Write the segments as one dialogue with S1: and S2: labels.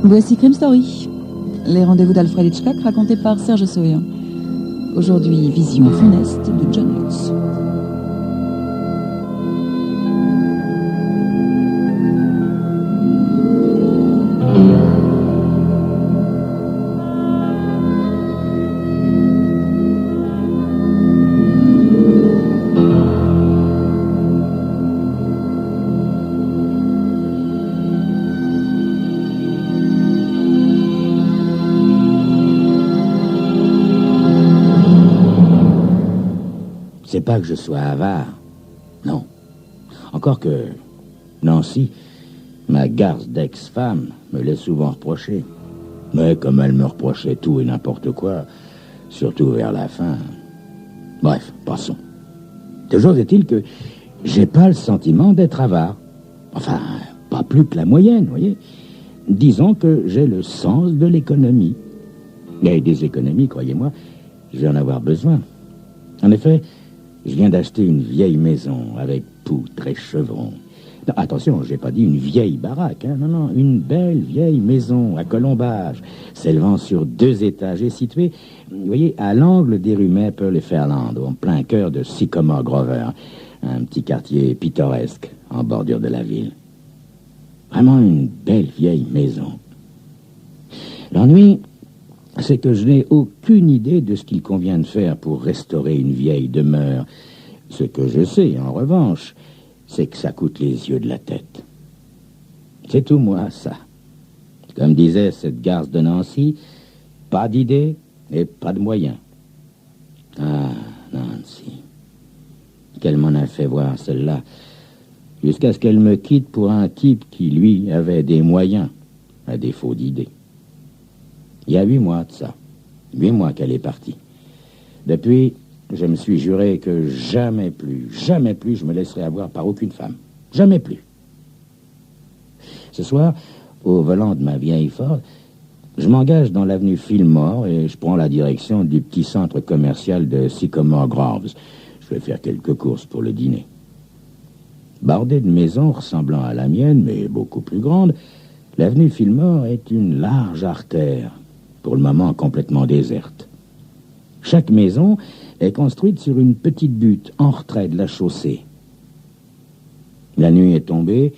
S1: Voici Crime Story, les rendez-vous d'Alfred Hitchcock racontés par Serge Sauer. Aujourd'hui, vision funeste de John Hughes.
S2: C'est pas que je sois avare, non. Encore que Nancy, ma garce d'ex-femme, me l'est souvent reproché. Mais comme elle me reprochait tout et n'importe quoi, surtout vers la fin... Bref, passons. Toujours est-il que j'ai pas le sentiment d'être avare. Enfin, pas plus que la moyenne, voyez. Disons que j'ai le sens de l'économie. Et des économies, croyez-moi, je vais en avoir besoin. En effet... Je viens d'acheter une vieille maison avec poutres et chevrons. Non, attention, j'ai pas dit une vieille baraque, hein. Non, une belle vieille maison à colombage, s'élevant sur 2 étages et située, vous voyez, à l'angle des rues Maple et Fairland, en plein cœur de Sycamore Grover, un petit quartier pittoresque en bordure de la ville. Vraiment une belle vieille maison. L'ennui, c'est que je n'ai aucune idée de ce qu'il convient de faire pour restaurer une vieille demeure. Ce que je sais, en revanche, c'est que ça coûte les yeux de la tête. C'est tout moi, ça. Comme disait cette garce de Nancy, pas d'idée et pas de moyens. Ah, Nancy. Qu'elle m'en a fait voir, celle-là. Jusqu'à ce qu'elle me quitte pour un type qui, lui, avait des moyens, à défaut d'idées. Il y a 8 mois de ça. 8 mois qu'elle est partie. Depuis, je me suis juré que jamais plus je me laisserai avoir par aucune femme. Jamais plus. Ce soir, au volant de ma vieille Ford, je m'engage dans l'avenue Fillmore et je prends la direction du petit centre commercial de Sycamore Groves. Je vais faire quelques courses pour le dîner. Bordée de maisons ressemblant à la mienne, mais beaucoup plus grande, l'avenue Fillmore est une large artère, pour le moment complètement déserte. Chaque maison est construite sur une petite butte en retrait de la chaussée. La nuit est tombée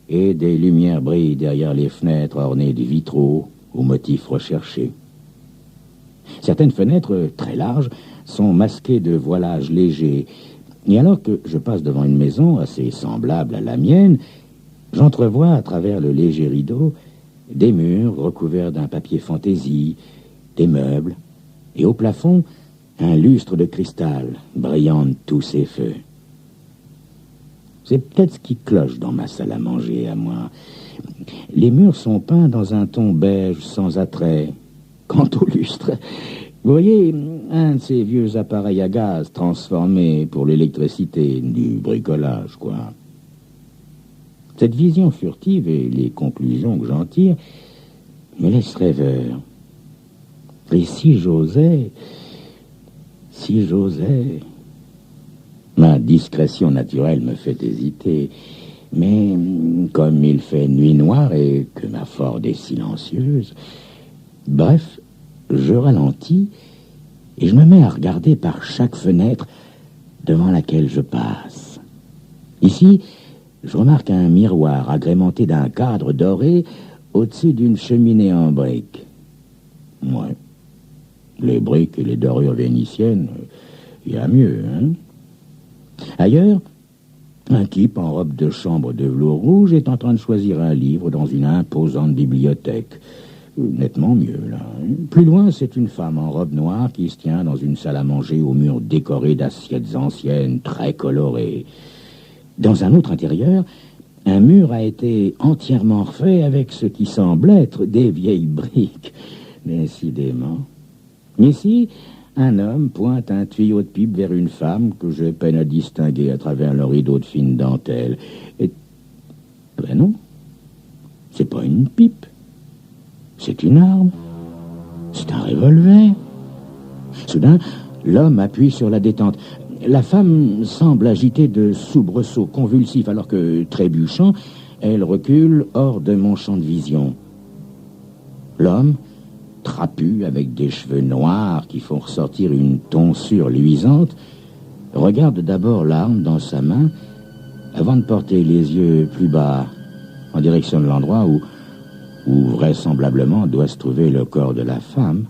S2: et des lumières brillent derrière les fenêtres ornées de vitraux aux motifs recherchés. Certaines fenêtres, très larges, sont masquées de voilages légers. Et alors que je passe devant une maison assez semblable à la mienne, j'entrevois à travers le léger rideau des murs recouverts d'un papier fantaisie, des meubles, et au plafond, un lustre de cristal brillant de tous ses feux. C'est peut-être ce qui cloche dans ma salle à manger, à moi. Les murs sont peints dans un ton beige sans attrait. Quant au lustre, vous voyez, un de ces vieux appareils à gaz transformés pour l'électricité, du bricolage, quoi. Cette vision furtive et les conclusions que j'en tire me laissent rêveur. Et si j'osais... Ma discrétion naturelle me fait hésiter. Mais comme il fait nuit noire et que ma Ford est silencieuse... Bref, je ralentis et je me mets à regarder par chaque fenêtre devant laquelle je passe. Ici... je remarque un miroir agrémenté d'un cadre doré au-dessus d'une cheminée en briques. Ouais. Les briques et les dorures vénitiennes, il y a mieux, hein? Ailleurs, un type en robe de chambre de velours rouge est en train de choisir un livre dans une imposante bibliothèque. Nettement mieux, là. Plus loin, c'est une femme en robe noire qui se tient dans une salle à manger aux murs décorés d'assiettes anciennes, très colorées. Dans un autre intérieur, un mur a été entièrement refait avec ce qui semble être des vieilles briques. Décidément. Ici, un homme pointe un tuyau de pipe vers une femme que je peine à distinguer à travers le rideau de fine dentelle. Et... ben non, c'est pas une pipe. C'est une arme. C'est un revolver. Soudain, l'homme appuie sur la détente. La femme semble agitée de soubresauts convulsifs alors que, trébuchant, elle recule hors de mon champ de vision. L'homme, trapu, avec des cheveux noirs qui font ressortir une tonsure luisante, regarde d'abord l'arme dans sa main avant de porter les yeux plus bas en direction de l'endroit où vraisemblablement doit se trouver le corps de la femme.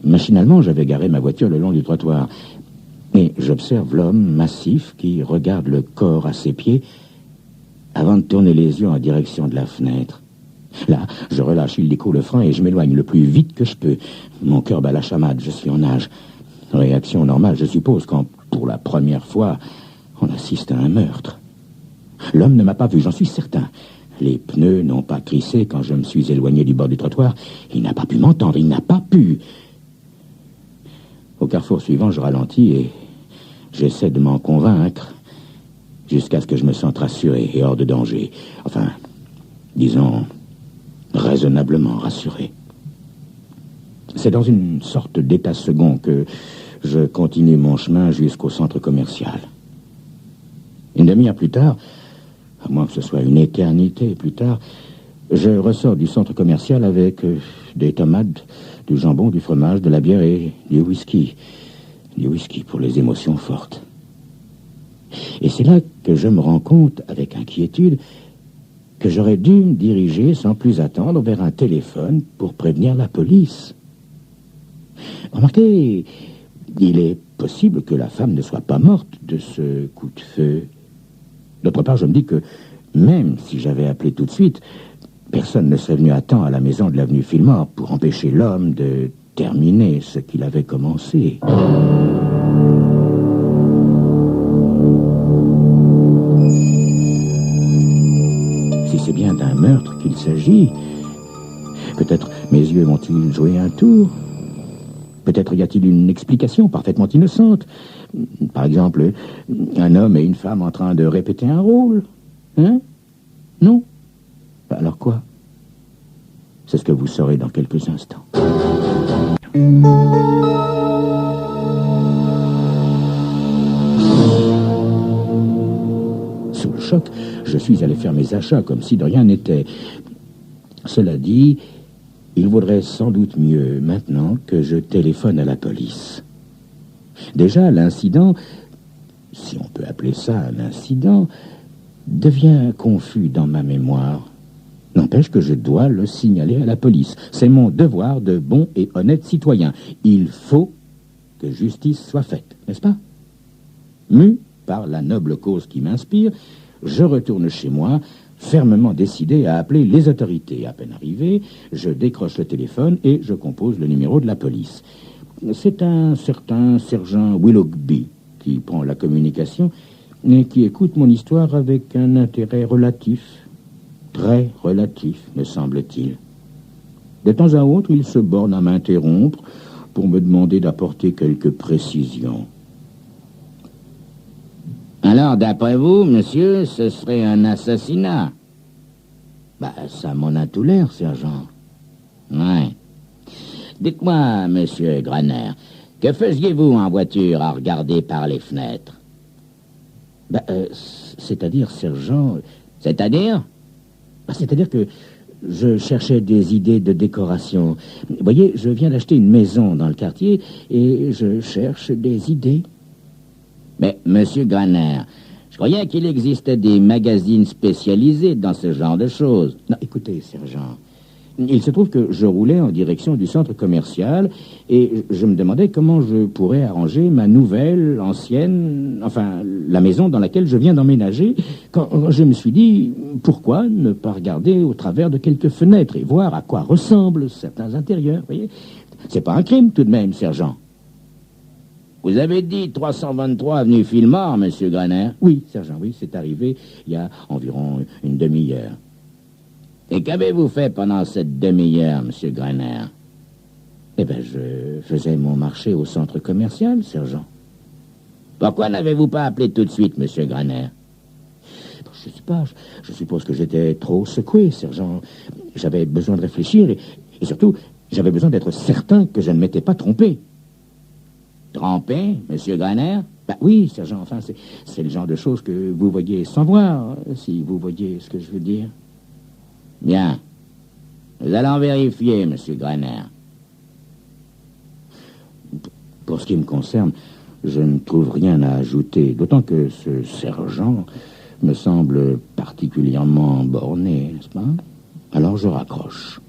S2: Machinalement, j'avais garé ma voiture le long du trottoir et j'observe l'homme massif qui regarde le corps à ses pieds avant de tourner les yeux en direction de la fenêtre. Là, je relâche illico le frein et je m'éloigne le plus vite que je peux. Mon cœur bat la chamade, je suis en nage. Réaction normale, je suppose, quand, pour la première fois, on assiste à un meurtre. L'homme ne m'a pas vu, j'en suis certain. Les pneus n'ont pas crissé quand je me suis éloigné du bord du trottoir. Il n'a pas pu m'entendre, il n'a pas pu. Au carrefour suivant, je ralentis et j'essaie de m'en convaincre jusqu'à ce que je me sente rassuré et hors de danger. Enfin, disons, raisonnablement rassuré. C'est dans une sorte d'état second que je continue mon chemin jusqu'au centre commercial. Une demi-heure plus tard, à moins que ce soit une éternité plus tard, je ressors du centre commercial avec des tomates, du jambon, du fromage, de la bière et du whisky. Du whisky pour les émotions fortes. Et c'est là que je me rends compte, avec inquiétude, que j'aurais dû me diriger sans plus attendre vers un téléphone pour prévenir la police. Remarquez, il est possible que la femme ne soit pas morte de ce coup de feu. D'autre part, je me dis que même si j'avais appelé tout de suite, personne ne serait venu à temps à la maison de l'avenue Fillmore pour empêcher l'homme de terminer ce qu'il avait commencé. Si c'est bien d'un meurtre qu'il s'agit, peut-être mes yeux vont-ils jouer un tour? Peut-être y a-t-il une explication parfaitement innocente. Par exemple, un homme et une femme en train de répéter un rôle. Hein? Non? Alors quoi? C'est ce que vous saurez dans quelques instants. Sous le choc, je suis allé faire mes achats comme si de rien n'était. Cela dit, il vaudrait sans doute mieux maintenant que je téléphone à la police. Déjà, l'incident, si on peut appeler ça un incident, devient confus dans ma mémoire. N'empêche que je dois le signaler à la police. C'est mon devoir de bon et honnête citoyen. Il faut que justice soit faite, n'est-ce pas? Mu par la noble cause qui m'inspire, je retourne chez moi, fermement décidé à appeler les autorités. À peine arrivé, je décroche le téléphone et je compose le numéro de la police. C'est un certain sergent Willoughby qui prend la communication et qui écoute mon histoire avec un intérêt relatif. Très relatif, me semble-t-il. De temps à autre, il se borne à m'interrompre pour me demander d'apporter quelques précisions. Alors, d'après vous, monsieur, ce serait un assassinat? Ça m'en a tout l'air, sergent. Ouais. Dites-moi, monsieur Graner, que faisiez-vous en voiture à regarder par les fenêtres? C'est-à-dire, sergent... C'est-à-dire? C'est-à-dire que je cherchais des idées de décoration. Vous voyez, je viens d'acheter une maison dans le quartier et je cherche des idées. Mais, monsieur Graner, je croyais qu'il existait des magazines spécialisés dans ce genre de choses. Non, écoutez, sergent, il se trouve que je roulais en direction du centre commercial et je me demandais comment je pourrais arranger ma nouvelle, ancienne, enfin, la maison dans laquelle je viens d'emménager, quand je me suis dit, pourquoi ne pas regarder au travers de quelques fenêtres et voir à quoi ressemblent certains intérieurs, vous voyez? C'est pas un crime tout de même, sergent. Vous avez dit 323 avenue Fillmore, monsieur Graner? Oui, sergent, oui, c'est arrivé il y a environ une demi-heure. Et qu'avez-vous fait pendant cette demi-heure, monsieur Graner? Je faisais mon marché au centre commercial, sergent. Pourquoi n'avez-vous pas appelé tout de suite, monsieur Graner? Je sais pas, je suppose que j'étais trop secoué, sergent. J'avais besoin de réfléchir et surtout, j'avais besoin d'être certain que je ne m'étais pas trompé. Trompé, monsieur Graner? Oui, sergent, enfin, c'est le genre de choses que vous voyez sans voir, si vous voyez ce que je veux dire. Bien. Nous allons vérifier, monsieur Graner. Pour ce qui me concerne, je ne trouve rien à ajouter, d'autant que ce sergent me semble particulièrement borné, n'est-ce pas? Alors je raccroche.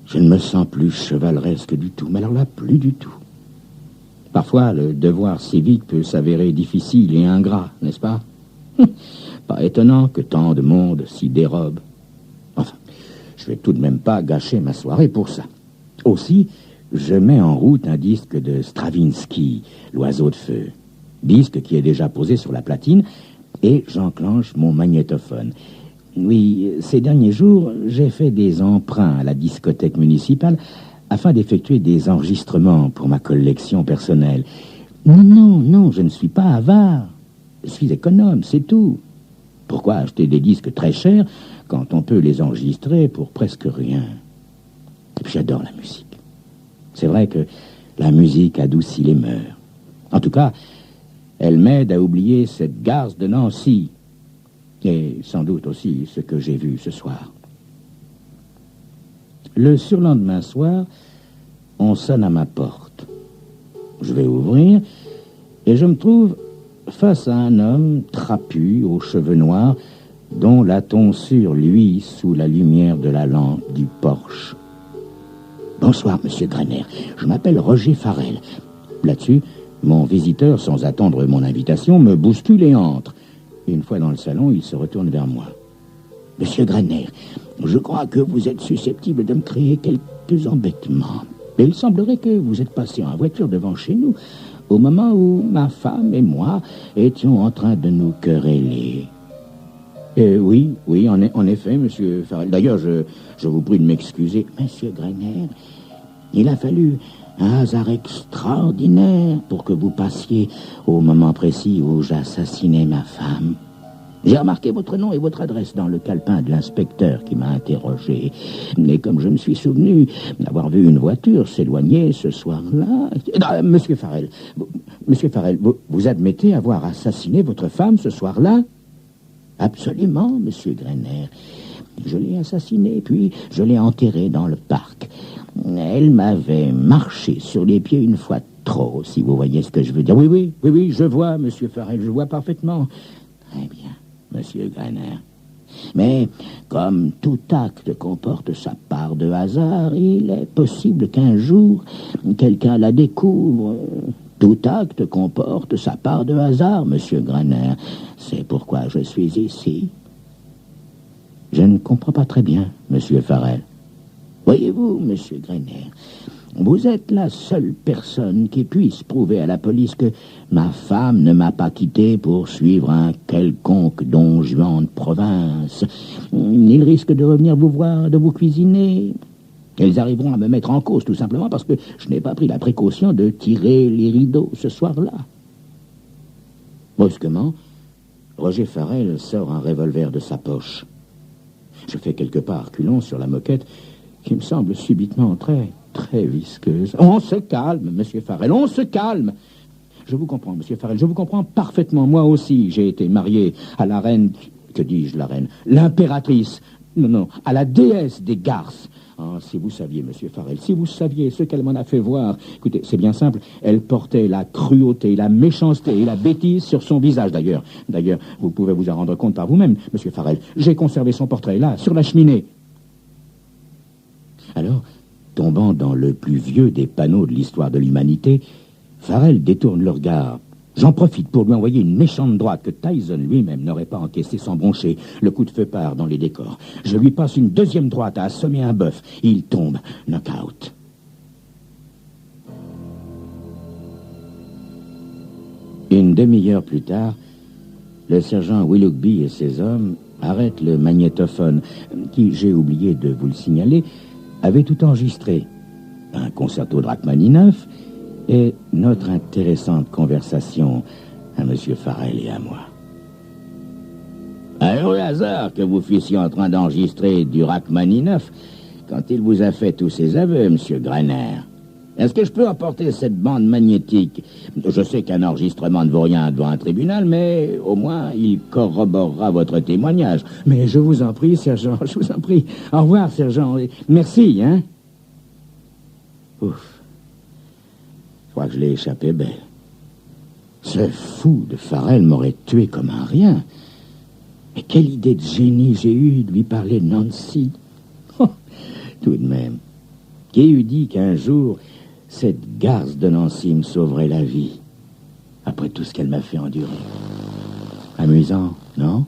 S2: Je ne me sens plus chevaleresque du tout, mais alors là, plus du tout. Parfois, le devoir civique peut s'avérer difficile et ingrat, n'est-ce pas? Pas étonnant que tant de monde s'y dérobe. Enfin, je vais tout de même pas gâcher ma soirée pour ça. Aussi, je mets en route un disque de Stravinsky, l'oiseau de feu. Disque qui est déjà posé sur la platine, et j'enclenche mon magnétophone. Oui, ces derniers jours, j'ai fait des emprunts à la discothèque municipale afin d'effectuer des enregistrements pour ma collection personnelle. Non, je ne suis pas avare. Je suis économe, c'est tout. Pourquoi acheter des disques très chers quand on peut les enregistrer pour presque rien? Et puis j'adore la musique. C'est vrai que la musique adoucit les mœurs. En tout cas, elle m'aide à oublier cette garce de Nancy. Et sans doute aussi ce que j'ai vu ce soir. Le surlendemain soir, on sonne à ma porte. Je vais ouvrir et je me trouve face à un homme trapu, aux cheveux noirs, dont la tonsure luit sous la lumière de la lampe du porche. « Bonsoir, monsieur Graner. Je m'appelle Roger Farrell. » Là-dessus, mon visiteur, sans attendre mon invitation, me bouscule et entre. Une fois dans le salon, il se retourne vers moi. « Monsieur Graner, je crois que vous êtes susceptible de me créer quelques embêtements. Mais il semblerait que vous êtes passé en voiture devant chez nous au moment où ma femme et moi étions en train de nous quereller. » Oui, en effet, monsieur Farrell. D'ailleurs, je vous prie de m'excuser. Monsieur Graner, il a fallu un hasard extraordinaire pour que vous passiez au moment précis où j'assassinais ma femme. J'ai remarqué votre nom et votre adresse dans le calepin de l'inspecteur qui m'a interrogé. Mais comme je me suis souvenu d'avoir vu une voiture s'éloigner ce soir-là... Monsieur Farrell, vous admettez avoir assassiné votre femme ce soir-là? Absolument, monsieur Graner. Je l'ai assassinée, puis je l'ai enterrée dans le parc. Elle m'avait marché sur les pieds une fois trop, si vous voyez ce que je veux dire. Oui, je vois, monsieur Farrell, je vois parfaitement. Très bien, monsieur Graner. Mais comme tout acte comporte sa part de hasard, il est possible qu'un jour, quelqu'un la découvre. Tout acte comporte sa part de hasard, monsieur Graner. C'est pourquoi je suis ici. Je ne comprends pas très bien, monsieur Farrell. Voyez-vous, monsieur Graner, vous êtes la seule personne qui puisse prouver à la police que ma femme ne m'a pas quitté pour suivre un quelconque don Juan de province. Il risque de revenir vous voir, de vous cuisiner. Elles arriveront à me mettre en cause, tout simplement parce que je n'ai pas pris la précaution de tirer les rideaux ce soir-là. Brusquement, Roger Farrell sort un revolver de sa poche. Je fais quelques pas à reculons sur la moquette qui me semble subitement très visqueuse. On se calme, monsieur Farrell, on se calme. Je vous comprends, monsieur Farrell, je vous comprends parfaitement. Moi aussi, j'ai été marié à la reine... Que dis-je, la reine? L'impératrice. Non, à la déesse des garces. Ah, si vous saviez, monsieur Farrell, si vous saviez ce qu'elle m'en a fait voir. Écoutez, c'est bien simple, elle portait la cruauté, la méchanceté et la bêtise sur son visage, d'ailleurs. D'ailleurs, vous pouvez vous en rendre compte par vous-même, monsieur Farrell. J'ai conservé son portrait, là, sur la cheminée. Alors, tombant dans le plus vieux des panneaux de l'histoire de l'humanité, Farrell détourne le regard. J'en profite pour lui envoyer une méchante droite que Tyson lui-même n'aurait pas encaissé sans broncher. Le coup de feu part dans les décors. Je lui passe une deuxième droite à assommer un bœuf. Il tombe. Knock-out. Une demi-heure plus tard, le sergent Willoughby et ses hommes arrêtent le magnétophone, qui, j'ai oublié de vous le signaler, avait tout enregistré. Un concerto de Rachmaninoff et notre intéressante conversation à M. Farrell et à moi. Un heureux hasard que vous fussiez en train d'enregistrer du Rachmaninoff quand il vous a fait tous ses aveux, M. Graner. Est-ce que je peux emporter cette bande magnétique? Je sais qu'un enregistrement ne vaut rien devant un tribunal, mais au moins il corroborera votre témoignage. Mais je vous en prie, sergent, je vous en prie. Au revoir, sergent. Merci, hein? Ouf. Je crois que je l'ai échappé belle. Ce fou de Farrell m'aurait tué comme un rien. Mais quelle idée de génie j'ai eue de lui parler de Nancy. Oh, tout de même. Qui eût dit qu'un jour, cette garce de Nancy me sauverait la vie, après tout ce qu'elle m'a fait endurer. Amusant, non?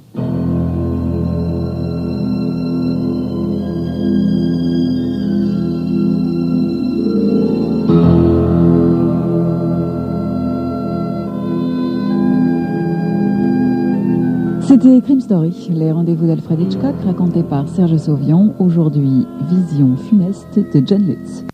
S1: C'était Crime Story, les rendez-vous d'Alfred Hitchcock racontés par Serge Sauvion. Aujourd'hui, vision funeste de John Lutz.